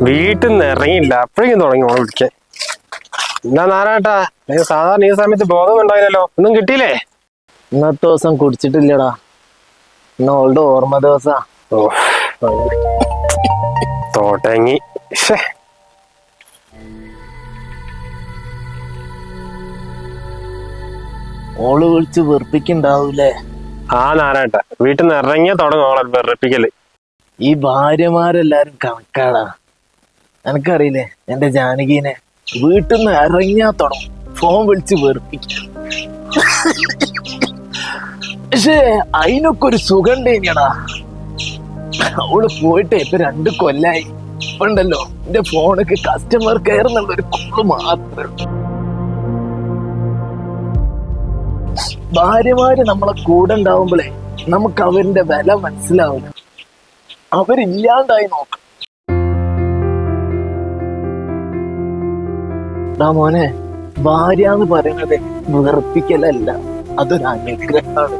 വീട്ടിൽ നിന്ന് ഇറങ്ങിയില്ല, അപ്പോഴേക്കും തുടങ്ങി ഓണം പിടിക്കാൻ. എന്നാ നാരാട്ടാ, സാധാരണ ഈ സമയത്ത് ബോധം ഉണ്ടായില്ലല്ലോ, ഒന്നും കിട്ടിയില്ലേ? ഇന്നത്തെ ദിവസം കുടിച്ചിട്ടില്ലടാ, ഇന്ന് ഓളുടെ ഓർമ്മ ദിവസാ. ഓ തോട്ടങ്ങി. ഓള് വിളിച്ച് വെറുപ്പിക്കുണ്ടാവൂലേ? ആ നാരാട്ട, വീട്ടിൽ നിന്ന് ഇറങ്ങിയ തുടങ്ങും ഓളെ വെറുപ്പിക്കല്. ഈ ഭാര്യമാരെല്ലാരും കണക്കാടാ. എനക്കറിയില്ലേ എന്റെ ജാനകീനെ, വീട്ടിൽ നിന്ന് ഇറങ്ങിയാ തുടങ്ങും ഫോൺ വിളിച്ച് വെറുപ്പിക്കും. പക്ഷേ അതിനൊക്കെ ഒരു സുഖം ഉണ്ടേനിയടാ. അവള് പോയിട്ട് ഇപ്പൊ 2 കൊല്ലായി. ഇപ്പൊ ഉണ്ടല്ലോ എന്റെ ഫോണൊക്കെ കസ്റ്റമർ കെയർ എന്നുള്ള ഒരു കോള് മാത്രമേ ഉള്ളൂ. ഭാര്യമാര് നമ്മളെ കൂടെ ഉണ്ടാവുമ്പോഴേ നമുക്ക് അവരുടെ വില മനസ്സിലാവില്ല. അവരില്ലാണ്ടായി നോക്കാം. മോനെ, ഭാര്യ എന്ന് പറയുന്നത് വെറുപ്പിക്കലല്ല, അതൊരു അനുഗ്രഹമാണ്.